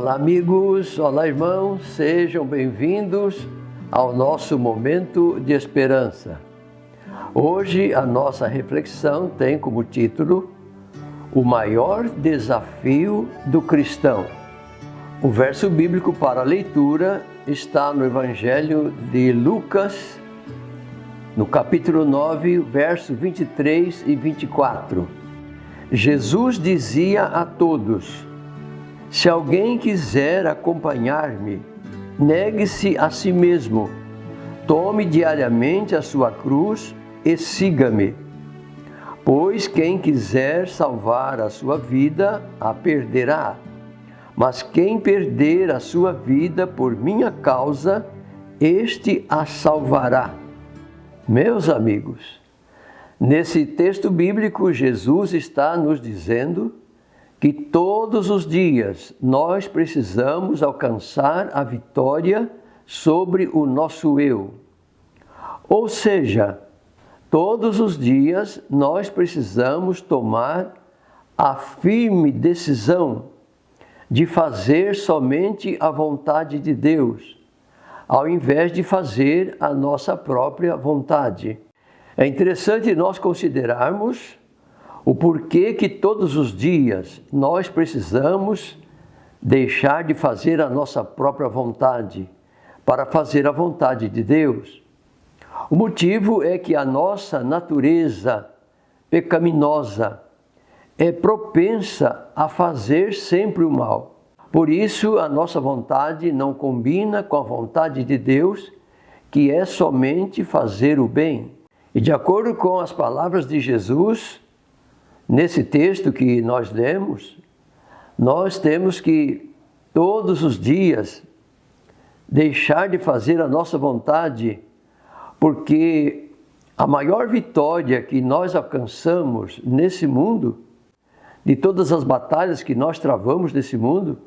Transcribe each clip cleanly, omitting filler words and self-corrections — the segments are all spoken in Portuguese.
Olá amigos, olá irmãos, sejam bem-vindos ao nosso momento de esperança. Hoje a nossa reflexão tem como título O maior desafio do cristão. O verso bíblico para a leitura está no Evangelho de Lucas, no capítulo 9, versos 23 e 24. Jesus dizia a todos: se alguém quiser acompanhar-me, negue-se a si mesmo, tome diariamente a sua cruz e siga-me. Pois quem quiser salvar a sua vida, a perderá. Mas quem perder a sua vida por minha causa, este a salvará. Meus amigos, nesse texto bíblico, Jesus está nos dizendo que todos os dias nós precisamos alcançar a vitória sobre o nosso eu. Ou seja, todos os dias nós precisamos tomar a firme decisão de fazer somente a vontade de Deus, ao invés de fazer a nossa própria vontade. É interessante nós considerarmos o porquê que todos os dias nós precisamos deixar de fazer a nossa própria vontade para fazer a vontade de Deus. O motivo é que a nossa natureza pecaminosa é propensa a fazer sempre o mal. Por isso, a nossa vontade não combina com a vontade de Deus, que é somente fazer o bem. E de acordo com as palavras de Jesus, nesse texto que nós lemos, nós temos que todos os dias deixar de fazer a nossa vontade, porque a maior vitória que nós alcançamos nesse mundo, de todas as batalhas que nós travamos nesse mundo,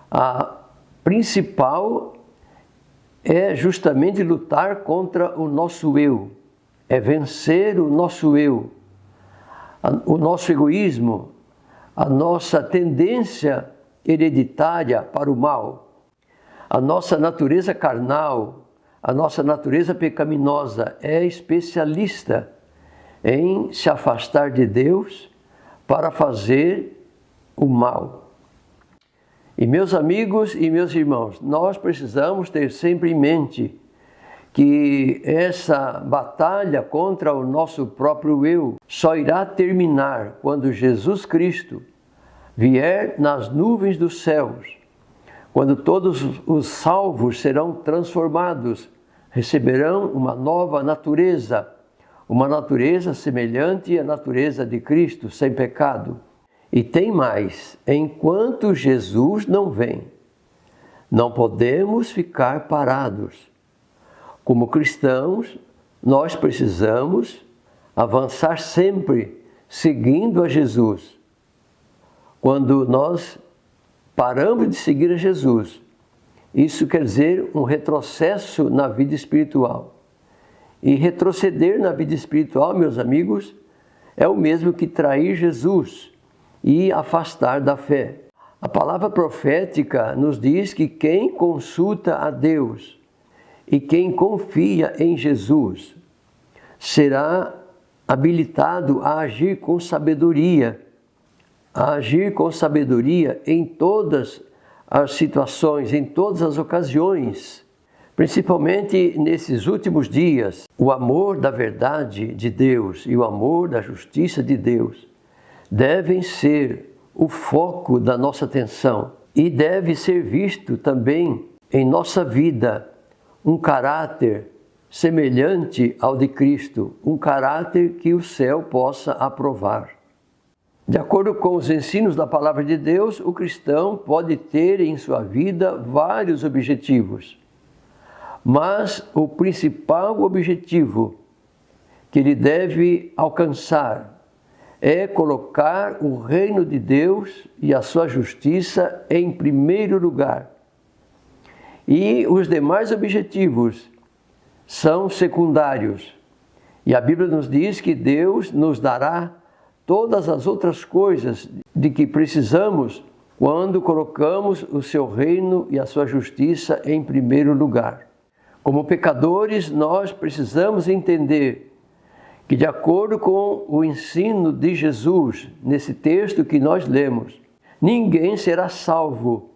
a principal é justamente lutar contra o nosso eu, é vencer o nosso eu. O nosso egoísmo, a nossa tendência hereditária para o mal, a nossa natureza carnal, a nossa natureza pecaminosa é especialista em se afastar de Deus para fazer o mal. E meus amigos e meus irmãos, nós precisamos ter sempre em mente que essa batalha contra o nosso próprio eu só irá terminar quando Jesus Cristo vier nas nuvens dos céus, quando todos os salvos serão transformados, receberão uma nova natureza, uma natureza semelhante à natureza de Cristo, sem pecado. E tem mais, enquanto Jesus não vem, não podemos ficar parados. Como cristãos, nós precisamos avançar sempre seguindo a Jesus. Quando nós paramos de seguir a Jesus, isso quer dizer um retrocesso na vida espiritual. E retroceder na vida espiritual, meus amigos, é o mesmo que trair Jesus e afastar da fé. A palavra profética nos diz que quem consulta a Deus e quem confia em Jesus será habilitado a agir com sabedoria em todas as situações, em todas as ocasiões. Principalmente nesses últimos dias, o amor da verdade de Deus e o amor da justiça de Deus devem ser o foco da nossa atenção e deve ser visto também em nossa vida um caráter semelhante ao de Cristo, um caráter que o céu possa aprovar. De acordo com os ensinos da Palavra de Deus, o cristão pode ter em sua vida vários objetivos, mas o principal objetivo que ele deve alcançar é colocar o reino de Deus e a sua justiça em primeiro lugar. E os demais objetivos são secundários. E a Bíblia nos diz que Deus nos dará todas as outras coisas de que precisamos quando colocamos o seu reino e a sua justiça em primeiro lugar. Como pecadores, nós precisamos entender que, de acordo com o ensino de Jesus, nesse texto que nós lemos, ninguém será salvo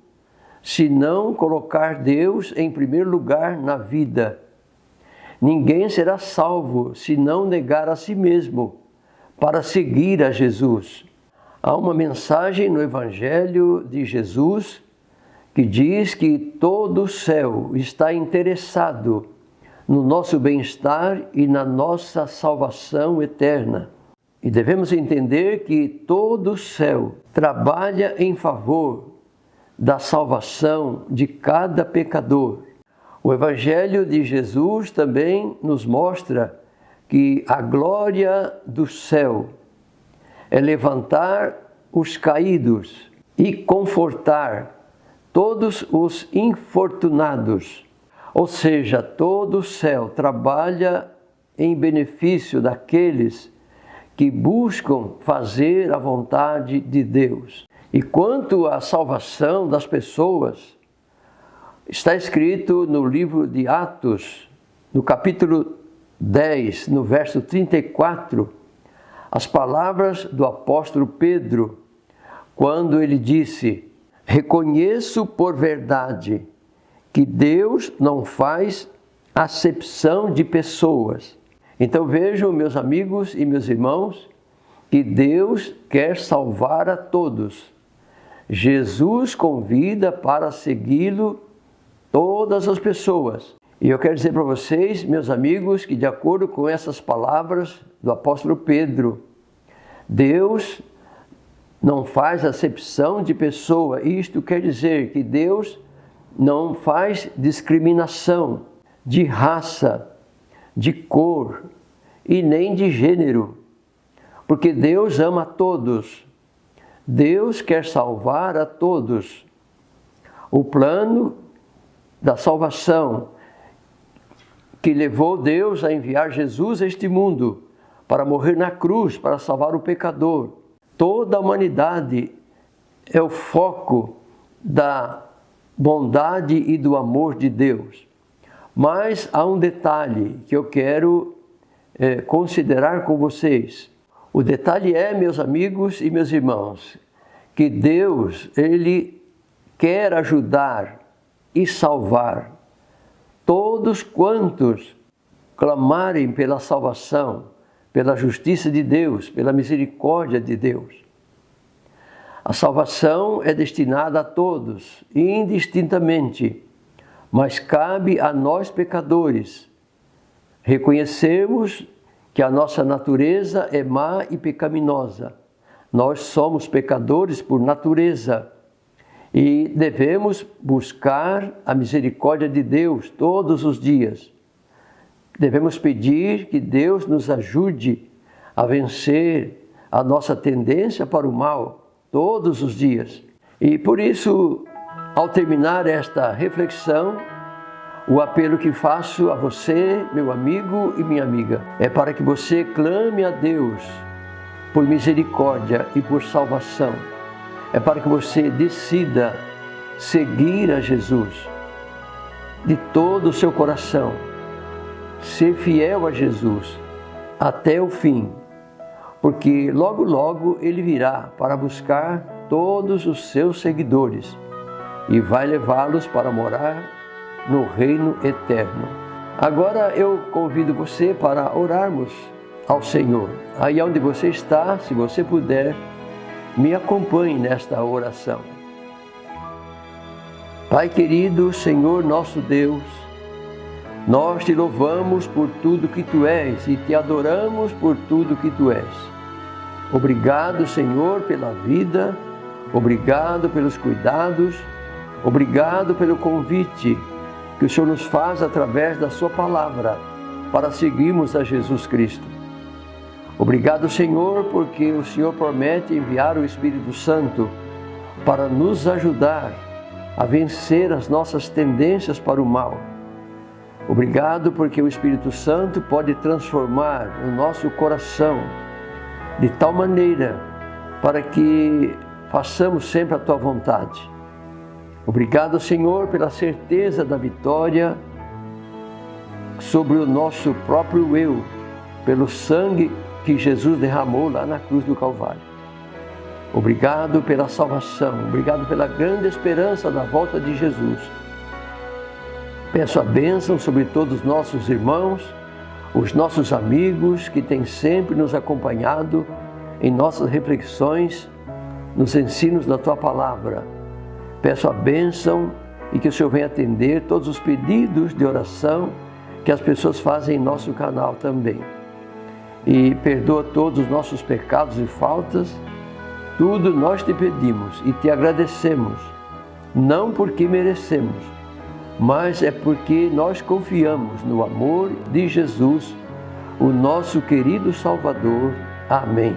se não colocar Deus em primeiro lugar na vida. Ninguém será salvo se não negar a si mesmo para seguir a Jesus. Há uma mensagem no Evangelho de Jesus que diz que todo o céu está interessado no nosso bem-estar e na nossa salvação eterna. E devemos entender que todo o céu trabalha em favor da salvação de cada pecador. O Evangelho de Jesus também nos mostra que a glória do céu é levantar os caídos e confortar todos os infortunados. Ou seja, todo o céu trabalha em benefício daqueles que buscam fazer a vontade de Deus. E quanto à salvação das pessoas, está escrito no livro de Atos, no capítulo 10, no verso 34, as palavras do apóstolo Pedro, quando ele disse: reconheço por verdade que Deus não faz acepção de pessoas. Então vejam, meus amigos e meus irmãos, que Deus quer salvar a todos. Jesus convida para segui-lo todas as pessoas. E eu quero dizer para vocês, meus amigos, que de acordo com essas palavras do apóstolo Pedro, Deus não faz acepção de pessoa. Isto quer dizer que Deus não faz discriminação de raça, de cor e nem de gênero, porque Deus ama a todos. Deus quer salvar a todos. O plano da salvação que levou Deus a enviar Jesus a este mundo para morrer na cruz, para salvar o pecador. Toda a humanidade é o foco da bondade e do amor de Deus. Mas há um detalhe que eu quero considerar com vocês. O detalhe é, meus amigos e meus irmãos, que Deus, Ele quer ajudar e salvar todos quantos clamarem pela salvação, pela justiça de Deus, pela misericórdia de Deus. A salvação é destinada a todos, indistintamente, mas cabe a nós pecadores reconhecermos que a nossa natureza é má e pecaminosa. Nós somos pecadores por natureza e devemos buscar a misericórdia de Deus todos os dias. Devemos pedir que Deus nos ajude a vencer a nossa tendência para o mal todos os dias. E por isso, ao terminar esta reflexão, o apelo que faço a você, meu amigo e minha amiga, é para que você clame a Deus por misericórdia e por salvação. É para que você decida seguir a Jesus de todo o seu coração, ser fiel a Jesus até o fim, porque logo, logo Ele virá para buscar todos os seus seguidores e vai levá-los para morar no reino eterno. Agora eu convido você para orarmos ao Senhor. Aí onde você está, se você puder, me acompanhe nesta oração. Pai querido, Senhor nosso Deus, nós te louvamos por tudo que Tu és e te adoramos por tudo que Tu és. Obrigado, Senhor, pela vida, obrigado pelos cuidados, obrigado pelo convite que o Senhor nos faz através da Sua palavra para seguirmos a Jesus Cristo. Obrigado, Senhor, porque o Senhor promete enviar o Espírito Santo para nos ajudar a vencer as nossas tendências para o mal. Obrigado porque o Espírito Santo pode transformar o nosso coração de tal maneira para que façamos sempre a Tua vontade. Obrigado, Senhor, pela certeza da vitória sobre o nosso próprio eu, pelo sangue que Jesus derramou lá na cruz do Calvário. Obrigado pela salvação, obrigado pela grande esperança da volta de Jesus. Peço a bênção sobre todos os nossos irmãos, os nossos amigos que têm sempre nos acompanhado em nossas reflexões, nos ensinos da Tua Palavra. Peço a bênção e que o Senhor venha atender todos os pedidos de oração que as pessoas fazem em nosso canal também. E perdoa todos os nossos pecados e faltas. Tudo nós te pedimos e te agradecemos, não porque merecemos, mas é porque nós confiamos no amor de Jesus, o nosso querido Salvador. Amém.